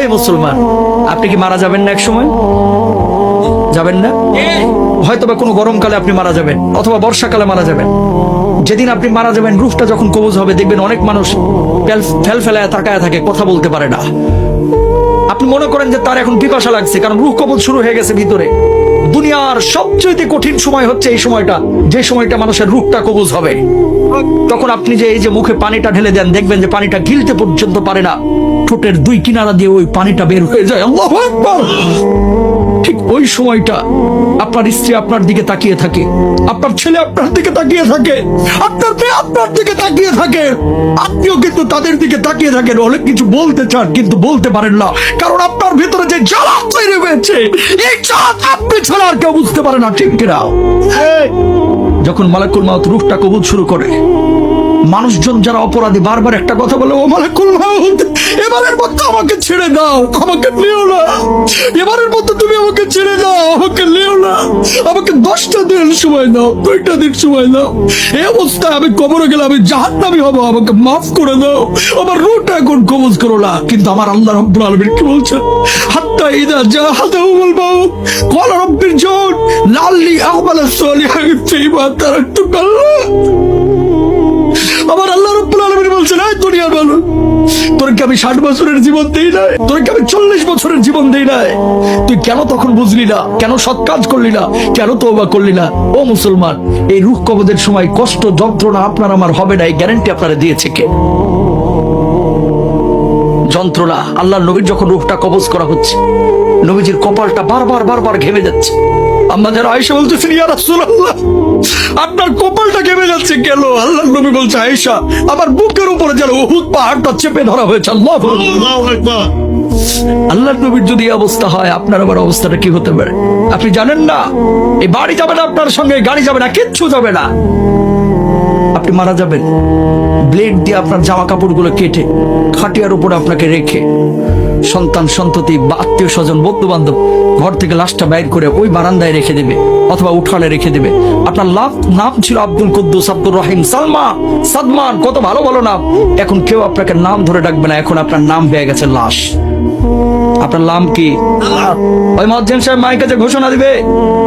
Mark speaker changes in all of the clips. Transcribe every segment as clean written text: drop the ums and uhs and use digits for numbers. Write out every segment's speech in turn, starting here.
Speaker 1: এই মুসলমান, আপনি কি মারা যাবেন না এক সময়? যাবেন না? হয়তো বা কোনো গরমকালে আপনি মারা যাবেন, অথবা বর্ষাকালে মারা যাবেন। যেদিন আপনি মারা যাবেন, রূহটা যখন কবজ হবে, দেখবেন অনেক মানুষ ফেল ফেলায় তাকায় থাকে, কথা বলতে পারে না। আপনি মনে করেন যে তার এখন পিপাসা লাগছে, কারণ রূহ কবজ শুরু হয়ে গেছে ভিতরে। দুনিয়ার সবচেয়ে কঠিন সময় হচ্ছে এই সময়টা, যে সময়টা মানুষের রূহটা কবজ হবে। তখন আপনি যে এই যে মুখে পানিটা ঢেলে দেন, দেখবেন যে পানিটা গিলতে পর্যন্ত পারে না, ঠোঁটের দুই কিনারা দিয়ে ওই পানিটা বের হয়ে যায়। আল্লাহু আকবার। ঠিক ওই সময়টা আপনার স্ত্রী আপনার দিকে তাকিয়ে থাকে, আপনার ছেলে আপনার দিকে তাকিয়ে থাকে, আপনার মেয়ে আপনার দিকে তাকিয়ে থাকে, আপনিও কিন্তু তাদের দিকে তাকিয়ে থাকেন। অনেক কিছু বলতে চান কিন্তু বলতে পারেন না, কারণ আপনার ভিতরে যে জ্বালা তৈরি হয়েছে, এই জ্বালা আপনি ছাড়া আর কেউ বুঝতে পারে না, ঠিক কিনা? যখন মালাকুল মাউত রূহটা কবুল শুরু করে, মানুষজন যারা অপরাধী বারবার একটা কথা বলে, ও মালাকুল মাউত, এবারের মতো আমাকে ছেড়ে দাও, আমাকে নিও না, এবারের মতো তুমি আমাকে ছেড়ে দাও, আমাকে নিও না, আমাকে 10টা দিন সময় দাও, 2টা দিন সময় দাও। এই অবস্থায় আমি কবরে গেলে আমি জাহান্নামী হব, আমাকে মাফ করে দাও, আমার রূহটা এখন কবজ করো না। কিন্তু আমার আল্লাহ রাব্বুল আলামিন কি বলছেন? হাত্তা ইযা জাহাদাহুল মাউত ক্বালা রাব্বির জিউন লাআল্লি আ'মালা সালিহান ফীমা তারাকতু। আমার আল্লাহ রাব্বুল আলামিন বলছেন, এই দুনিয়ার মানুষ, তোরকে আমি 60 বছরের জীবন দেই নাই, তোরকে আমি 40 বছরের জীবন দেই নাই, তুই কেন তখন বুঝলি না? কেন সৎ কাজ করলি না? কেন তওবা করলি না? ও মুসলমান, এই রূহ কবজের সময় কষ্ট যন্ত্রণা আপনার আমার হবে না, এই গ্যারান্টি আপনারা দিয়েছে কে? যন্ত্রণা। আল্লাহর নবীর যখন রূহটা কবজ করা হচ্ছে, নবীজির কপালটা বারবার ঘেমে যাচ্ছে। আম্মা যারা আয়েশা বলতেছেন, ইয়া রাসূলুল্লাহ, আপনার কপালটা ঘেমে যাচ্ছে কেন? আল্লাহর নবী বলছে, আয়েশা, আমার বুকের উপরে যেন উহুদ পাহাড়টা চেপে ধরা হয়েছে। আল্লাহু আকবার। আল্লাহর নবীর যদি এই অবস্থা হয়, আপনার আমার অবস্থাটা কি হতে পারে? আপনি জানেন না, এই বাড়ি যাবে না আপনার সঙ্গে, গাড়ি যাবে না, কিচ্ছু যাবে না। আপনি মারা যাবেন, ব্লেড দিয়ে আপনার জামা কাপড়গুলো কেটে খাটিয়ার উপর আপনাকে রেখে, সন্তান সন্ততি বা আত্মীয় স্বজন বন্ধু বান্ধব ঘর থেকে লাশটা বাইর করে ওই বারান্দায় রেখে দেবে অথবা উঠানে রেখে দেবে। আপনার নাম ছিল আব্দুল কুদ্দুস, আব্দুর রহিম, সালমা, সাদমান, কত ভালো ভালো নাম। এখন কেউ আপনাকে নাম ধরে ডাকবে না, এখন আপনার নাম হয়ে গেছে লাশ। আপনার নাম কি? ওই মুয়াজ্জিন সাহেব মাইকে যে ঘোষণা দিবে,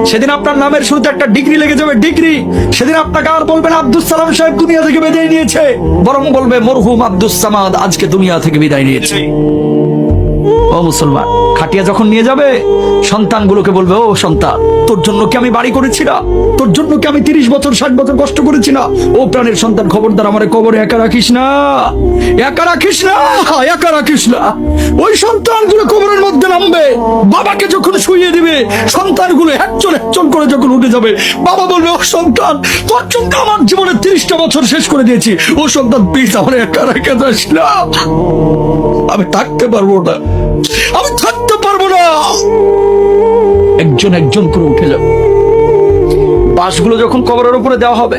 Speaker 1: সেদিন আপনার নামের শুরুতে একটা ডিগ্রি লেগে যাবে, ডিগ্রি। সেদিন আপনাকে আর বলবে না আব্দুস সালাম সাহেব দুনিয়া থেকে বিদায় নিয়েছে, বরং বলবে মরহুম আব্দুস সামাদ আজকে দুনিয়া থেকে বিদায় নিয়েছে। ও মুসলমান, খাটিয়া যখন নিয়ে যাবে, সন্তানগুলোকে বলবে, ও সন্তান, তোর জন্য কি আমি বাড়ি করেছি না? তোর জন্য কি আমি 30 বছর 60 বছর কষ্ট করেছি না? ও প্রাণের সন্তান, খবরদার আমারে কবরে একা রাখিস না, একা রাখিস না, একা রাখিস না। ওই সন্তানগুলো কবরের মধ্যে নামবে, বাবাকে যখন শুইয়ে দিবে, সন্তানগুলো একজন করে যখন উঠে যাবে, বাবা বলবে, ও সন্তান, তোর জন্য আমার জীবনের 30টা বছর শেষ করে দিয়েছি, ও সন্তান প্লিজ আমার একা রেখে যাস না, আমি থাকতে পারবো না, আমি থাকতে পারবো না। একজন করে উঠে যাবে। বাঁশগুলো যখন কবরের উপরে দেওয়া হবে,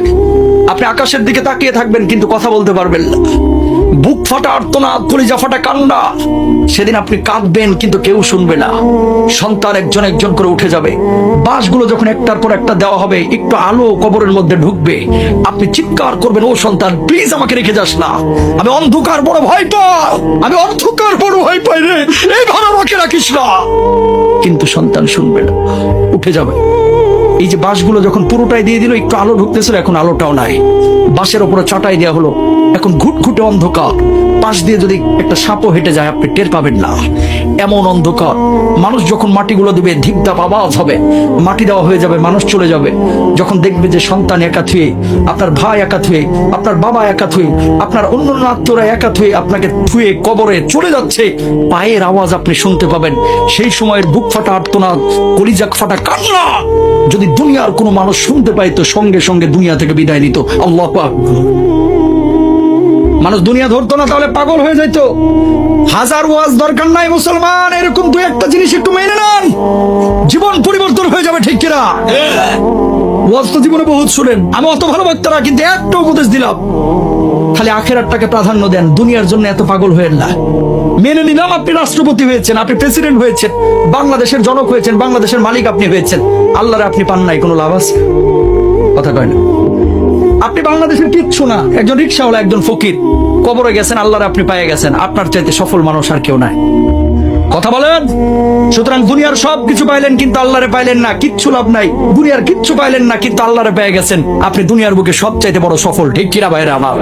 Speaker 1: আপনি আকাশের দিকে তাকিয়ে থাকবেন কিন্তু কথা বলতে পারবেন না। বুক ফাটা আর্তনাদ, কলিজা ফাটা কান্না। সেদিন আপনি কাঁদবেন কিন্তু কেউ শুনবে না। সন্তান একজন করে উঠে যাবে। বাঁশগুলো যখন একটার পর একটা দেওয়া হবে, একটু আলো কবরের মধ্যে ঢুকবে, আপনি চিৎকার করবেন, ও সন্তান প্লিজ আমাকে রেখে যাস না, আমি অন্ধকার বড় ভয় পাই, আমি অন্ধকার বড় ভয় পাই রে, এইভাবে আমাকে রাখিস না। কিন্তু সন্তান শুনবে না, উঠে যাবে। এই যে বাঁশগুলো যখন পুরোটাই দিয়ে দিল, একটু আলো ঢুকতেছিল, এখন আলোটাও নাই। বাঁশের উপরে চাটাই দেওয়া হলো, এখন ঘুটঘুটে অন্ধকার। পাশ দিয়ে যদি একটা সাপও হেঁটে যায়, আপনি টের পাবেন না, এমন অন্ধকার। মানুষ যখন মাটিগুলো দিবে, ধিপধাপ আওয়াজ হবে, মাটি দেওয়া হয়ে যাবে, মানুষ চলে যাবে। যখন দেখবে যে সন্তান একা থুয়ে, আপনার ভাই একা থুয়ে, আপনার বাবা একা থুয়ে, আপনার অন্য আত্মীয়রা একা থুয়ে আপনাকে থুয়ে কবরে চলে যাচ্ছে, পায়ের আওয়াজ আপনি শুনতে পাবেন। সেই সময়ের বুক ফাটা আর্তনাদ, কলিজা ফাটা কান্না যদি দুনিয়ার কোনো মানুষ শুনতে পাইতো, সঙ্গে সঙ্গে দুনিয়া থেকে বিদায় নিত। আল্লাহু আকবার। মানুষ দুনিয়া ধরতো না, তাহলে পাগল হয়ে যাইতো। হাজার ওয়াজ দরকার নাই মুসলমান, এরকম দুই একটা জিনিস একটু মেনে নেন, জীবন পরিবর্তন হয়ে যাবে, ঠিক কিনা? ওয়াজ তো জীবনে বহুত শুনেন, আমি অত ভালো বক্তা না, কিন্তু একটা উপদেশ দিলাম, খালি আখিরাতটাকে প্রাধান্য দেন, দুনিয়ার জন্য এত পাগল হয়েন না। মেনে নিলাম আপনি রাষ্ট্রপতি হয়েছেন, আপনি প্রেসিডেন্ট হয়েছেন, বাংলাদেশের জনক হয়েছেন, বাংলাদেশের মালিক আপনি হয়েছেন, আল্লাহরে আপনি পান নাই, কোনো লাভ আছে? কথা কয় না। আপনি বাংলাদেশের কিচ্ছু না, একজন রিকশাওয়ালা, একজন ফকির, কবরে গেছেন, আল্লাহরে আপনি পেয়ে গেছেন, আপনার চাইতে সফল মানুষ আর কেউ নাই। কথা বলেন। সুতরাং দুনিয়ার সব কিছু পাইলেন কিন্তু আল্লাহরে পাইলেন না, কিচ্ছু লাভ নাই। দুনিয়ার কিচ্ছু পাইলেন না কিন্তু আল্লাহরে পেয়ে গেছেন, আপনি দুনিয়ার বুকে সবচাইতে বড় সফল। ঠিক কিনা ভাইরা আমার?